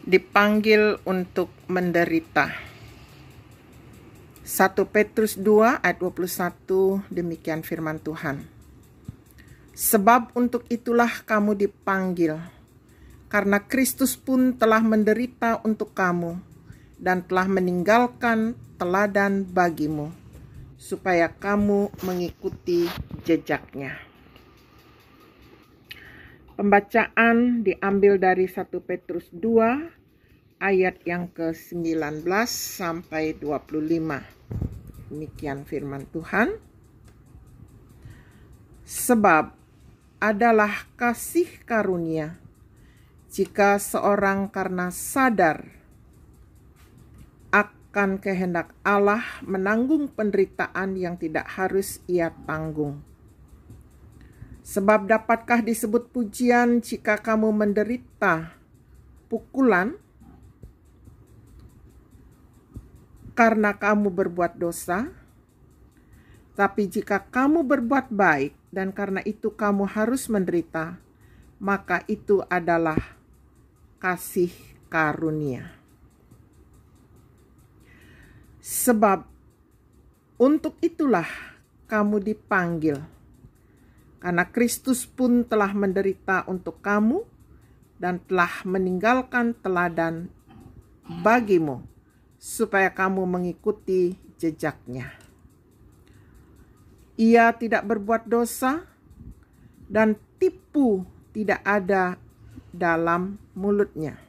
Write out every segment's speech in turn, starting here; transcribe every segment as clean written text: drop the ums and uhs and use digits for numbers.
dipanggil untuk menderita. 1 Petrus 2 ayat 21, demikian firman Tuhan. Sebab untuk itulah kamu dipanggil, karena Kristus pun telah menderita untuk kamu dan telah meninggalkan teladan bagimu, supaya kamu mengikuti jejaknya. Pembacaan diambil dari 1 Petrus 2 ayat yang ke-19 sampai 25. Demikian firman Tuhan. Sebab adalah kasih karunia jika seorang karena sadar akan kehendak Allah menanggung penderitaan yang tidak harus ia tanggung. Sebab dapatkah disebut pujian jika kamu menderita pukulan karena kamu berbuat dosa? Tapi jika kamu berbuat baik dan karena itu kamu harus menderita, maka itu adalah kasih karunia. Sebab untuk itulah kamu dipanggil, karena Kristus pun telah menderita untuk kamu dan telah meninggalkan teladan bagimu, supaya kamu mengikuti jejaknya. Ia tidak berbuat dosa dan tipu tidak ada dalam mulutnya.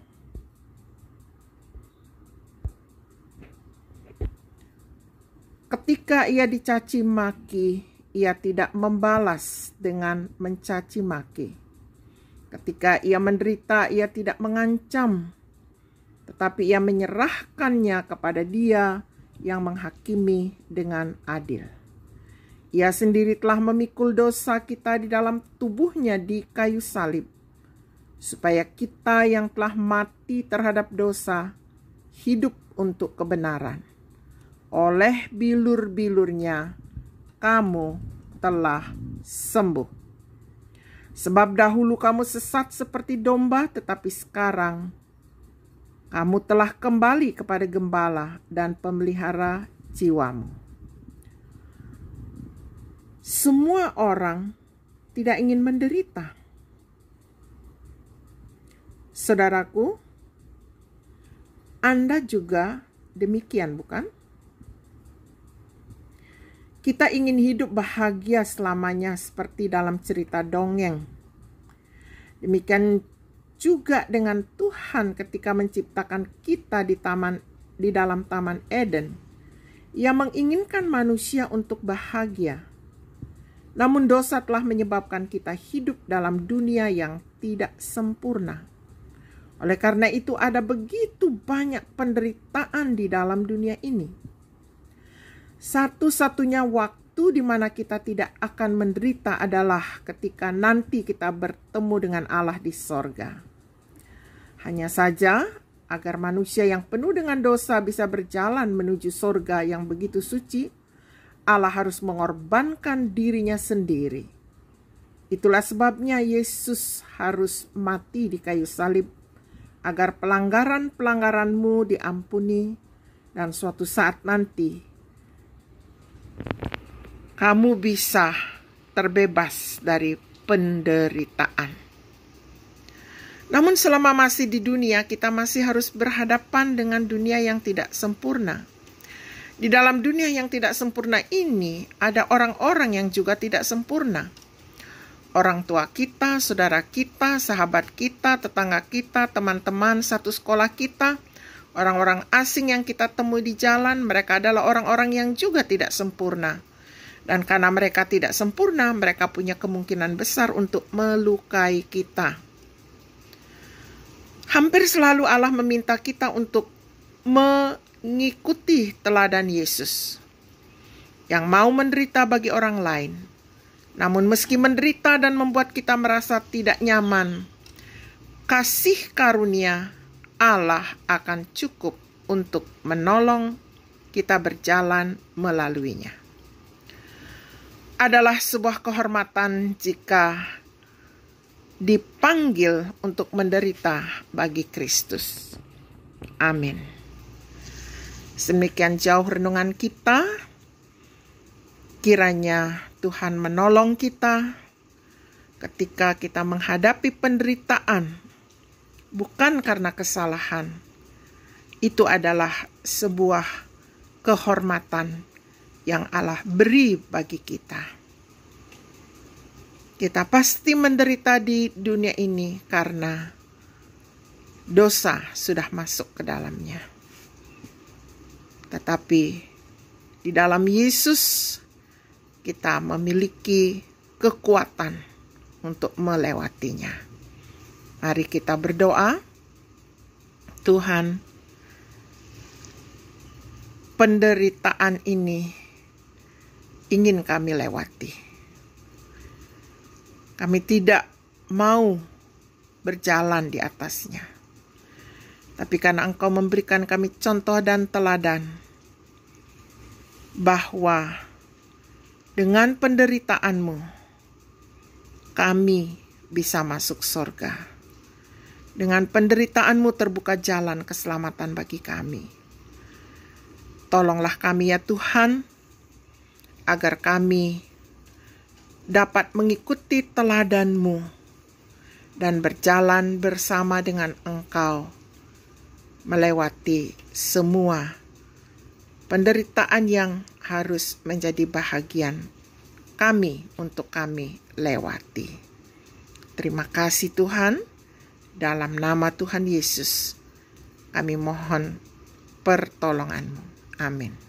Ketika ia dicaci maki, ia tidak membalas dengan mencaci maki. Ketika ia menderita, ia tidak mengancam, tetapi ia menyerahkannya kepada Dia yang menghakimi dengan adil. Ia sendiri telah memikul dosa kita di dalam tubuhnya di kayu salib, supaya kita yang telah mati terhadap dosa hidup untuk kebenaran. Oleh bilur-bilurnya kamu telah sembuh. Sebab dahulu kamu sesat seperti domba, tetapi sekarang kamu telah kembali kepada gembala dan pemelihara jiwamu. Semua orang tidak ingin menderita. Saudaraku, Anda juga demikian, bukan? Kita ingin hidup bahagia selamanya seperti dalam cerita dongeng. Demikian juga dengan Tuhan ketika menciptakan kita di dalam Taman Eden. Ia menginginkan manusia untuk bahagia. Namun dosa telah menyebabkan kita hidup dalam dunia yang tidak sempurna. Oleh karena itu ada begitu banyak penderitaan di dalam dunia ini. Satu-satunya waktu di mana kita tidak akan menderita adalah ketika nanti kita bertemu dengan Allah di sorga. Hanya saja, agar manusia yang penuh dengan dosa bisa berjalan menuju sorga yang begitu suci, Allah harus mengorbankan dirinya sendiri. Itulah sebabnya Yesus harus mati di kayu salib, agar pelanggaran-pelanggaranmu diampuni, dan suatu saat nanti kamu bisa terbebas dari penderitaan. Namun selama masih di dunia, kita masih harus berhadapan dengan dunia yang tidak sempurna. Di dalam dunia yang tidak sempurna ini, ada orang-orang yang juga tidak sempurna. Orang tua kita, saudara kita, sahabat kita, tetangga kita, teman-teman satu sekolah kita, orang-orang asing yang kita temui di jalan, mereka adalah orang-orang yang juga tidak sempurna. Dan karena mereka tidak sempurna, mereka punya kemungkinan besar untuk melukai kita. Hampir selalu Allah meminta kita untuk mengikuti teladan Yesus, yang mau menderita bagi orang lain. Namun meski menderita dan membuat kita merasa tidak nyaman, kasih karunia Allah akan cukup untuk menolong kita berjalan melaluinya. Adalah sebuah kehormatan jika dipanggil untuk menderita bagi Kristus. Amin. Sedemikian jauh renungan kita. Kiranya Tuhan menolong kita ketika kita menghadapi penderitaan, bukan karena kesalahan. Itu adalah sebuah kehormatan yang Allah beri bagi kita. Kita pasti menderita di dunia ini karena dosa sudah masuk ke dalamnya. Tetapi di dalam Yesus kita memiliki kekuatan untuk melewatinya. Mari kita berdoa. Tuhan, penderitaan ini ingin kami lewati. Kami tidak mau berjalan di atasnya. Tapi karena Engkau memberikan kami contoh dan teladan bahwa dengan penderitaanmu, kami bisa masuk surga. Dengan penderitaanmu terbuka jalan keselamatan bagi kami. Tolonglah kami ya Tuhan, agar kami dapat mengikuti teladan-Mu dan berjalan bersama dengan Engkau, melewati semua penderitaan yang harus menjadi bahagian kami untuk kami lewati. Terima kasih Tuhan, dalam nama Tuhan Yesus kami mohon pertolongan-Mu. Amin.